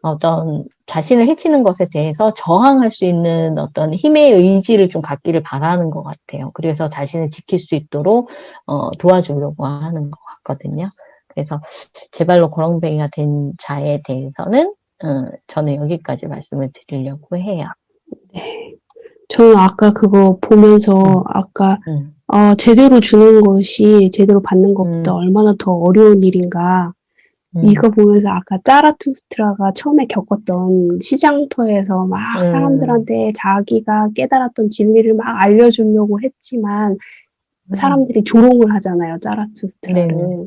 어떤 자신을 해치는 것에 대해서 저항할 수 있는 어떤 힘의 의지를 좀 갖기를 바라는 것 같아요. 그래서 자신을 지킬 수 있도록 도와주려고 하는 것 같거든요. 그래서 제 발로 거렁뱅이가 된 자에 대해서는 저는 여기까지 말씀을 드리려고 해요. 네. 저는 아까 그거 보면서 아까 음, 제대로 주는 것이 제대로 받는 것보다 음, 얼마나 더 어려운 일인가. 음, 이거 보면서 아까 자라투스트라가 처음에 겪었던 시장터에서 막 음, 사람들한테 자기가 깨달았던 진리를 막 알려주려고 했지만 음, 사람들이 조롱을 하잖아요, 네네, 자라투스트라를. 네,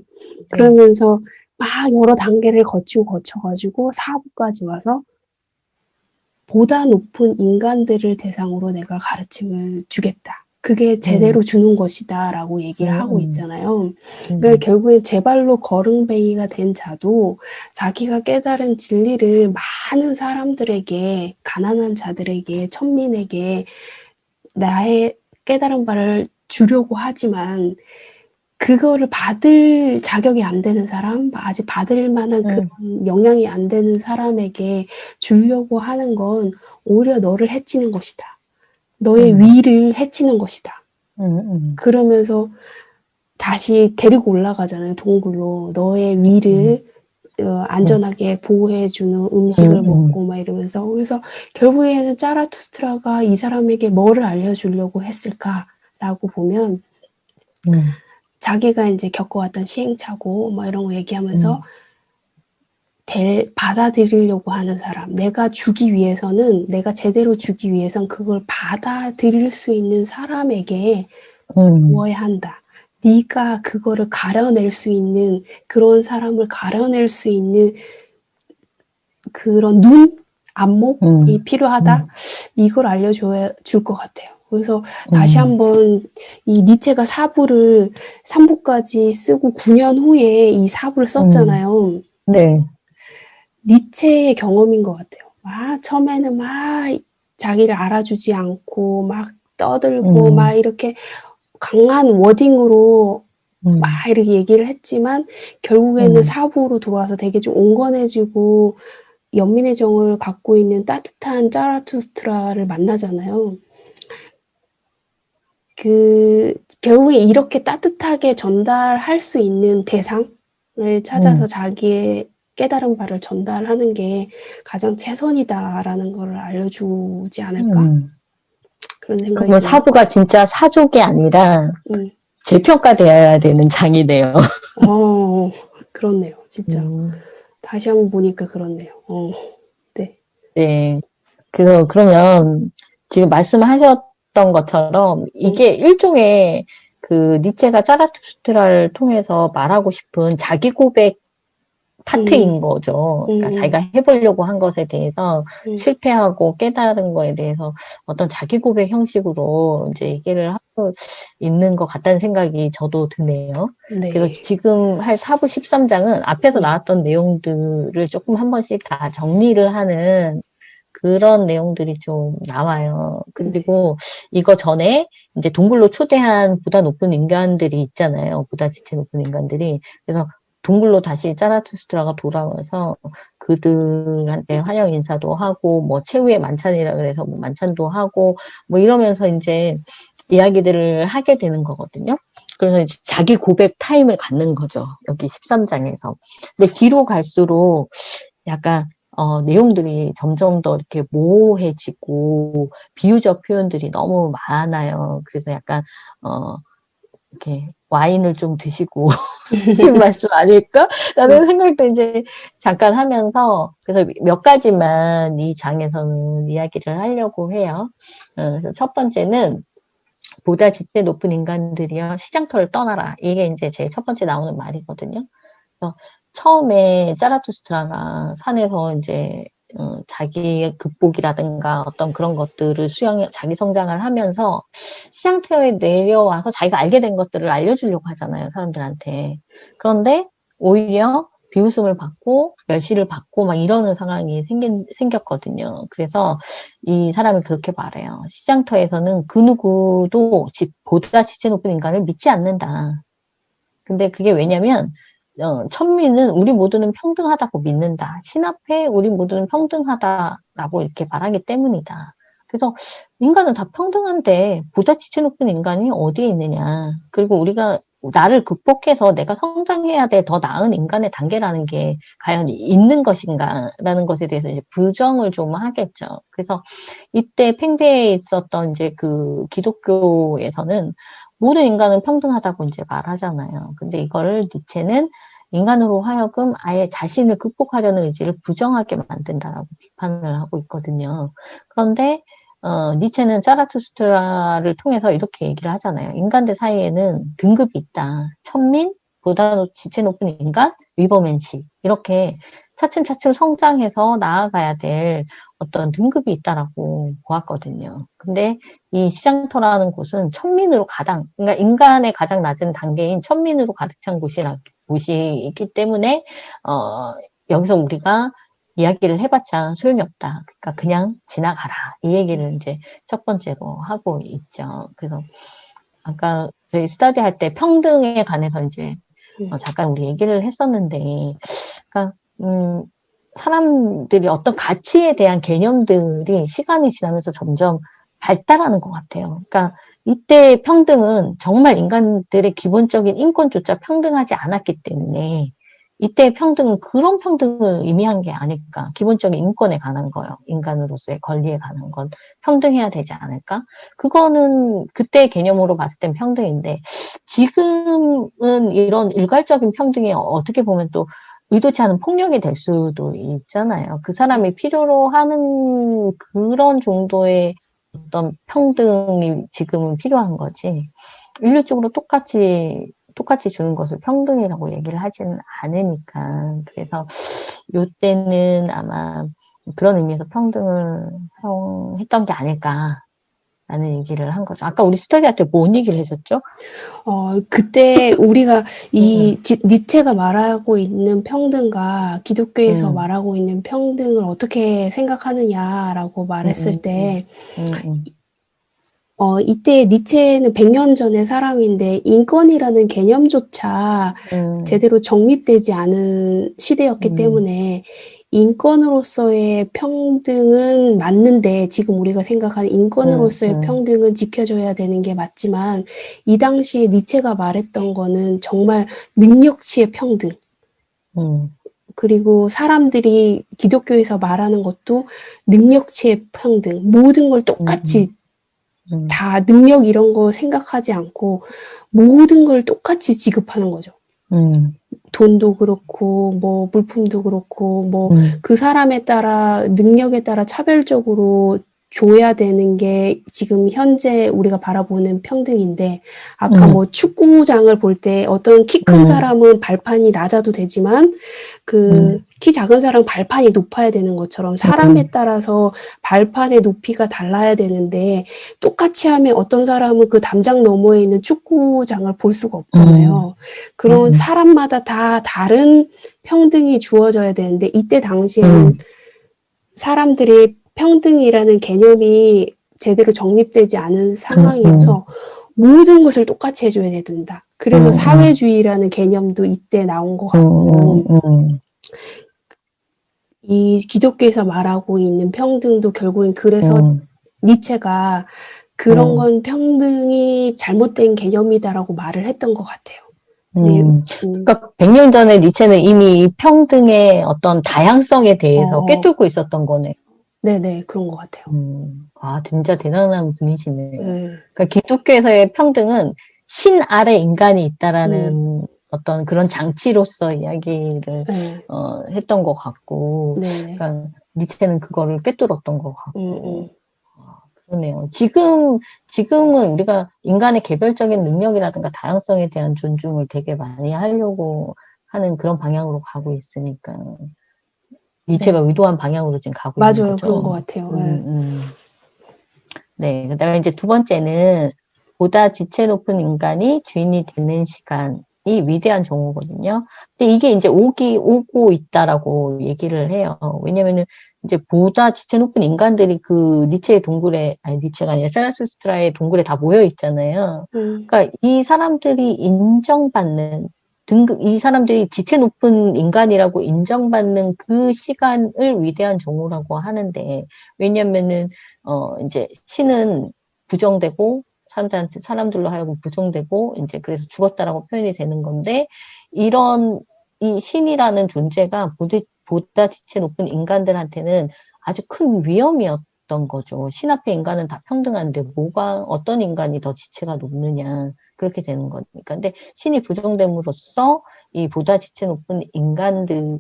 그러면서 막 여러 단계를 거쳐가지고 사부까지 와서 보다 높은 인간들을 대상으로 내가 가르침을 주겠다. 그게 음, 제대로 주는 것이다라고 얘기를 하고 음, 있잖아요. 그러니까 음, 결국에 제 발로 걸음뱅이가 된 자도 자기가 깨달은 진리를 많은 사람들에게, 가난한 자들에게, 천민에게 나의 깨달은 바를 주려고 하지만 그거를 받을 자격이 안 되는 사람, 아직 받을 만한 음, 그런 영향이 안 되는 사람에게 주려고 하는 건 오히려 너를 해치는 것이다. 너의 음, 위를 해치는 것이다. 음, 그러면서 다시 데리고 올라가잖아요, 동굴로. 너의 음, 위를 음, 안전하게 보호해주는 음, 음식을 먹고 막 이러면서. 그래서 결국에는 짜라투스트라가 이 사람에게 뭐를 알려주려고 했을까라고 보면 음, 자기가 이제 겪어왔던 시행착오 막 이런 거 얘기하면서 음, 받아들이려고 하는 사람, 내가 주기 위해서는, 내가 제대로 주기 위해선 그걸 받아들일 수 있는 사람에게 음, 주어야 한다. 네가 그거를 가려낼 수 있는, 그런 사람을 가려낼 수 있는 그런 눈, 안목이 음, 필요하다? 음, 이걸 알려줘야 줄 것 같아요. 그래서 다시 한번 이 니체가 사부를 3부까지 쓰고 9년 후에 이 사부를 음, 썼잖아요. 네, 니체의 경험인 것 같아요. 처음에는 막 자기를 알아주지 않고 막 떠들고 막 음, 이렇게 강한 워딩으로 막 음, 이렇게 얘기를 했지만 결국에는 음, 사부로 돌아와서 되게 좀 온건해지고 연민의 정을 갖고 있는 따뜻한 자라투스트라를 만나잖아요. 결국에 이렇게 따뜻하게 전달할 수 있는 대상을 찾아서 음, 자기의 깨달은 바를 전달하는 게 가장 최선이다라는 걸 알려주지 않을까? 음. 그런 생각이 그러면 드네요. 사부가 진짜 사족이 아니라 음, 재평가되어야 되는 장이네요. 어, 그렇네요. 진짜. 음, 다시 한번 보니까 그렇네요. 네. 네. 그래서 그러면 지금 말씀하셨던 것처럼 음, 이게 일종의 그 니체가 자라투스트라를 통해서 말하고 싶은 자기 고백 음, 파트인 거죠. 그러니까 음, 자기가 해보려고 한 것에 대해서 음, 실패하고 깨달은 거에 대해서 어떤 자기 고백 형식으로 이제 얘기를 하고 있는 것 같다는 생각이 저도 드네요. 그래서 네. 지금 할 사부 13장은 앞에서 음, 나왔던 내용들을 조금 한 번씩 다 정리를 하는 그런 내용들이 좀 나와요. 네. 그리고 이거 전에 이제 동굴로 초대한 보다 높은 인간들이 있잖아요. 보다 지체 높은 인간들이. 그래서 동굴로 다시 자라투스트라가 돌아와서 그들한테 환영 인사도 하고, 뭐, 최후의 만찬이라 그래서 뭐 만찬도 하고, 뭐 이러면서 이제 이야기들을 하게 되는 거거든요. 그래서 이제 자기 고백 타임을 갖는 거죠. 여기 13장에서. 근데 뒤로 갈수록 약간 내용들이 점점 더 이렇게 모호해지고 비유적 표현들이 너무 많아요. 그래서 약간 이렇게 와인을 좀 드시고 하신 말씀 아닐까? 라는 음, 생각도 이제 잠깐 하면서 그래서 몇 가지만 이 장에서는 이야기를 하려고 해요. 그래서 첫 번째는 보다 지체 높은 인간들이여 시장터를 떠나라. 이게 이제 제일 첫 번째 나오는 말이거든요. 그래서 처음에 자라투스트라가 산에서 이제 자기 극복이라든가 어떤 그런 것들을 자기 성장을 하면서 시장터에 내려와서 자기가 알게 된 것들을 알려주려고 하잖아요, 사람들한테. 그런데 오히려 비웃음을 받고 멸시를 받고 막 이러는 상황이 생겼거든요. 그래서 이 사람이 그렇게 말해요. 시장터에서는 그 누구도 보다 지체 높은 인간을 믿지 않는다. 근데 그게 왜냐면 천민은 우리 모두는 평등하다고 믿는다. 신 앞에 우리 모두는 평등하다라고 이렇게 말하기 때문이다. 그래서 인간은 다 평등한데 보다 지체 높은 인간이 어디에 있느냐. 그리고 우리가 나를 극복해서 내가 성장해야 될 더 나은 인간의 단계라는 게 과연 있는 것인가라는 것에 대해서 이제 부정을 좀 하겠죠. 그래서 이때 팽배에 있었던 이제 그 기독교에서는 모든 인간은 평등하다고 이제 말하잖아요. 근데 이거를 니체는 인간으로 하여금 아예 자신을 극복하려는 의지를 부정하게 만든다라고 비판을 하고 있거든요. 그런데 니체는 자라투스트라를 통해서 이렇게 얘기를 하잖아요. 인간들 사이에는 등급이 있다. 천민, 보다 지체 높은 인간, 위버맨시 이렇게 차츰차츰 성장해서 나아가야 될 어떤 등급이 있다라고 보았거든요. 근데 이 시장터라는 곳은 그러니까 인간의 가장 낮은 단계인 천민으로 가득 찬 곳이기 때문에, 어, 여기서 우리가 이야기를 해봤자 소용이 없다. 그러니까 그냥 지나가라. 이 얘기를 이제 첫 번째로 하고 있죠. 그래서 아까 저희 스터디 할 때 평등에 관해서 이제 음, 잠깐 우리 얘기를 했었는데, 그러니까, 사람들이 어떤 가치에 대한 개념들이 시간이 지나면서 점점 발달하는 것 같아요. 그러니까 이때 평등은 정말 인간들의 기본적인 인권조차 평등하지 않았기 때문에 이때 평등은 그런 평등을 의미한 게 아닐까. 기본적인 인권에 관한 거요. 인간으로서의 권리에 관한 건 평등해야 되지 않을까? 그거는 그때 개념으로 봤을 땐 평등인데 지금은 이런 일괄적인 평등이 어떻게 보면 또 의도치 않은 폭력이 될 수도 있잖아요. 그 사람이 필요로 하는 그런 정도의 어떤 평등이 지금은 필요한 거지. 인류적으로 똑같이 똑같이 주는 것을 평등이라고 얘기를 하지는 않으니까. 그래서 요때는 아마 그런 의미에서 평등을 사용했던 게 아닐까라는 얘기를 한 거죠. 아까 우리 스터디한테 뭔 얘기를 해줬죠? 그때 우리가 음, 니체가 말하고 있는 평등과 기독교에서 음, 말하고 있는 평등을 어떻게 생각하느냐라고 음, 말했을 때, 음, 이때 니체는 100년 전의 사람인데 인권이라는 개념조차 음, 제대로 정립되지 않은 시대였기 음, 때문에 인권으로서의 평등은 맞는데 지금 우리가 생각하는 음, 인권으로서의 음, 평등은 지켜줘야 되는 게 맞지만 이 당시에 니체가 말했던 거는 정말 능력치의 평등 음, 그리고 사람들이 기독교에서 말하는 것도 능력치의 평등 모든 걸 음, 똑같이 음, 다 능력 이런 거 생각하지 않고 모든 걸 똑같이 지급하는 거죠. 음, 돈도 그렇고 뭐 물품도 그렇고 뭐 음, 그 사람에 따라 능력에 따라 차별적으로 줘야 되는 게 지금 현재 우리가 바라보는 평등인데 아까 뭐 음, 축구장을 볼 때 어떤 키 큰 음, 사람은 발판이 낮아도 되지만 그 음, 키 작은 사람 발판이 높아야 되는 것처럼 사람에 음, 따라서 발판의 높이가 달라야 되는데 똑같이 하면 어떤 사람은 그 담장 너머에 있는 축구장을 볼 수가 음, 없잖아요. 그런 사람마다 다 다른 평등이 주어져야 되는데 이때 당시에는 음, 사람들이 평등이라는 개념이 제대로 정립되지 않은 음, 상황이어서 모든 것을 똑같이 해줘야 된다. 그래서 음, 사회주의라는 개념도 이때 나온 것 음, 같고 이 기독교에서 말하고 있는 평등도 결국엔 그래서 음, 니체가 그런 음, 건 평등이 잘못된 개념이다라고 말을 했던 것 같아요. 네, 그러니까 100년 전에 니체는 이미 평등의 어떤 다양성에 어, 대해서 어, 꿰뚫고 있었던 거네. 네네, 그런 것 같아요. 진짜 대단한 분이시네. 네, 그러니까 기독교에서의 평등은 신 아래 인간이 음, 있다라는 어떤 그런 장치로서 이야기를 네, 했던 것 같고, 네네, 그러니까 니체는 그거를 꿰뚫었던 것 음, 같고, 음, 그러네요. 지금은 우리가 인간의 개별적인 능력이라든가 다양성에 대한 존중을 되게 많이 하려고 하는 그런 방향으로 가고 있으니까, 니체가 네, 의도한 방향으로 지금 가고 있는 맞아요, 그런 것 거죠. 같아요. 네, 음, 음. 네. 그다음에 이제 두 번째는 보다 지체 높은 인간이 주인이 되는 시간이 위대한 정오거든요. 근데 이게 이제 오고 있다라고 얘기를 해요. 왜냐면은 이제 보다 지체 높은 인간들이 그 니체의 동굴에, 아니, 니체가 아니라 자라투스트라의 동굴에 다 모여 있잖아요. 음, 그러니까 이 사람들이 인정받는 이 사람들이 지체 높은 인간이라고 인정받는 그 시간을 위대한 정오라고 하는데, 왜냐면은 이제 신은 부정되고 사람들로 하여금 부정되고 이제 그래서 죽었다라고 표현이 되는 건데 이런 이 신이라는 존재가 보다 지체 높은 인간들한테는 아주 큰 위험이었던 거죠. 신 앞에 인간은 다 평등한데 어떤 인간이 더 지체가 높느냐 그렇게 되는 거니까. 근데 신이 부정됨으로써 이 보다 지체 높은 인간들의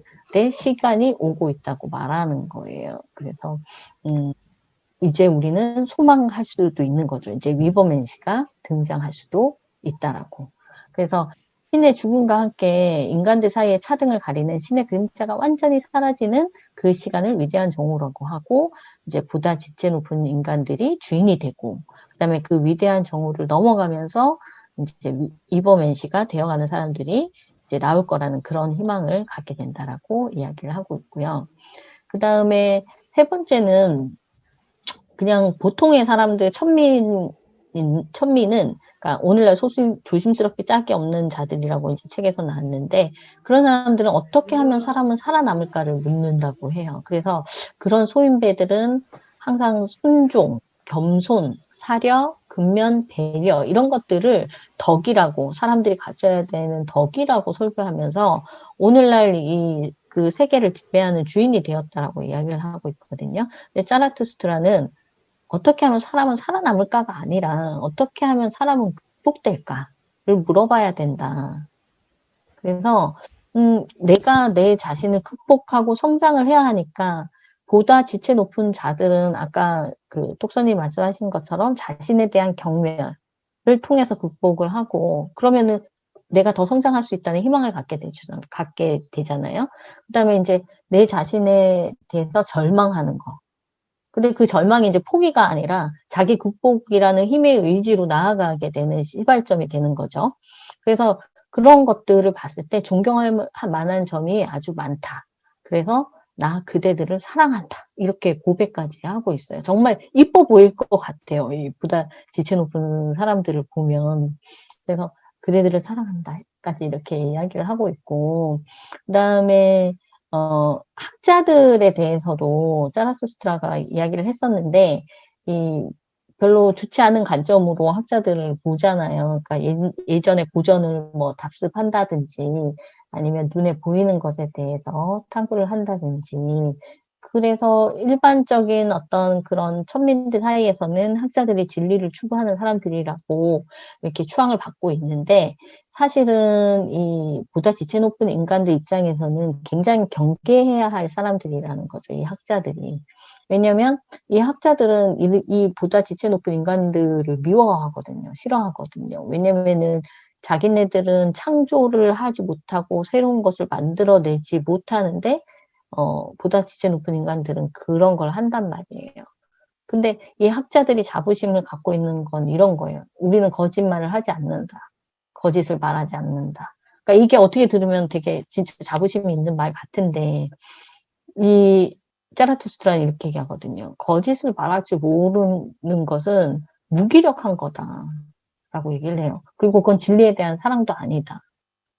시간이 오고 있다고 말하는 거예요. 그래서 이제 우리는 소망할 수도 있는 거죠. 이제 위버맨시가 등장할 수도 있다라고. 그래서 신의 죽음과 함께 인간들 사이의 차등을 가리는 신의 그림자가 완전히 사라지는 그 시간을 위대한 정오라고 하고, 이제 보다 지체 높은 인간들이 주인이 되고, 그다음에 그 위대한 정오를 넘어가면서 이제 위버맨시가 되어가는 사람들이 이제 나올 거라는 그런 희망을 갖게 된다라고 이야기를 하고 있고요. 그 다음에 세 번째는 그냥 보통의 사람들 천민은 그러니까 오늘날 조심스럽게 짝이 없는 자들이라고 이제 책에서 나왔는데 그런 사람들은 어떻게 하면 사람은 살아남을까를 묻는다고 해요. 그래서 그런 소인배들은 항상 순종, 겸손, 사려, 근면, 배려 이런 것들을 덕이라고 사람들이 가져야 되는 덕이라고 설교하면서 오늘날 그 세계를 지배하는 주인이 되었다라고 이야기를 하고 있거든요. 근데 짜라투스트라는 어떻게 하면 사람은 살아남을까가 아니라 어떻게 하면 사람은 극복될까를 물어봐야 된다. 그래서 내가 내 자신을 극복하고 성장을 해야 하니까 보다 지체 높은 자들은 아까 그 톡선이 말씀하신 것처럼 자신에 대한 경멸을 통해서 극복을 하고 그러면은 내가 더 성장할 수 있다는 희망을 갖게 되잖아요. 그다음에 이제 내 자신에 대해서 절망하는 거. 근데 그 절망이 이제 포기가 아니라 자기 극복이라는 힘의 의지로 나아가게 되는 시발점이 되는 거죠. 그래서 그런 것들을 봤을 때 존경할 만한 점이 아주 많다. 그래서 나 그대들을 사랑한다. 이렇게 고백까지 하고 있어요. 정말 이뻐 보일 것 같아요. 이 보다 지체 높은 사람들을 보면. 그래서 그대들을 사랑한다까지 이렇게 이야기를 하고 있고, 그다음에 학자들에 대해서도 자라투스트라가 이야기를 했었는데, 별로 좋지 않은 관점으로 학자들을 보잖아요. 그러니까 예전에 고전을 뭐 답습한다든지, 아니면 눈에 보이는 것에 대해서 탐구를 한다든지, 그래서 일반적인 어떤 그런 천민들 사이에서는 학자들이 진리를 추구하는 사람들이라고 이렇게 추앙을 받고 있는데, 사실은 이 보다 지체 높은 인간들 입장에서는 굉장히 경계해야 할 사람들이라는 거죠, 이 학자들이. 왜냐면 이 학자들은 이 보다 지체 높은 인간들을 미워하거든요, 싫어하거든요. 왜냐면은 자기네들은 창조를 하지 못하고 새로운 것을 만들어내지 못하는데, 보다 지체 높은 인간들은 그런 걸 한단 말이에요. 근데 이 학자들이 자부심을 갖고 있는 건 이런 거예요. 우리는 거짓말을 하지 않는다. 거짓을 말하지 않는다. 그러니까 이게 어떻게 들으면 되게 진짜 자부심이 있는 말 같은데, 이 짜라투스트라는 이렇게 얘기하거든요. 거짓을 말할 줄 모르는 것은 무기력한 거다라고 얘기를 해요. 그리고 그건 진리에 대한 사랑도 아니다.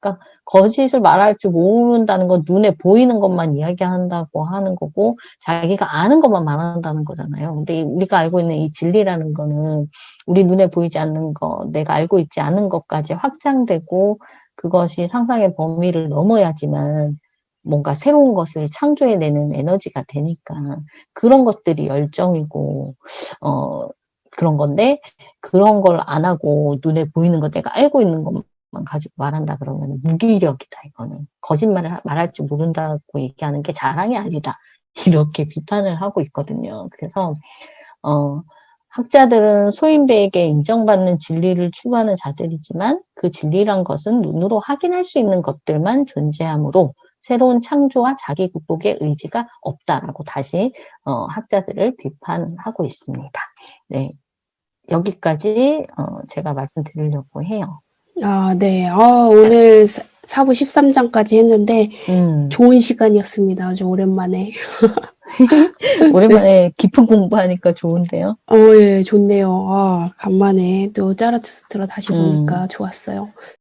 그러니까 거짓을 말할 줄 모른다는 건 눈에 보이는 것만 이야기한다고 하는 거고, 자기가 아는 것만 말한다는 거잖아요. 근데 우리가 알고 있는 이 진리라는 거는 우리 눈에 보이지 않는 거, 내가 알고 있지 않은 것까지 확장되고, 그것이 상상의 범위를 넘어야지만 뭔가 새로운 것을 창조해내는 에너지가 되니까, 그런 것들이 열정이고 그런 건데, 그런 걸 안 하고 눈에 보이는 것, 내가 알고 있는 것만 가지고 말한다 그러면 무기력이다. 이거는 거짓말을 말할 줄 모른다고 얘기하는 게 자랑이 아니다. 이렇게 비판을 하고 있거든요. 그래서 학자들은 소인배에게 인정받는 진리를 추구하는 자들이지만, 그 진리란 것은 눈으로 확인할 수 있는 것들만 존재하므로 새로운 창조와 자기 극복의 의지가 없다라고 다시 학자들을 비판하고 있습니다. 네, 여기까지 제가 말씀드리려고 해요. 아, 네. 오늘 사부 13장까지 했는데 좋은 시간이었습니다. 아주 오랜만에. 네. 오랜만에 깊은 공부하니까 좋은데요. 예, 좋네요. 간만에 또 짜라투스트라 다시 보니까 좋았어요.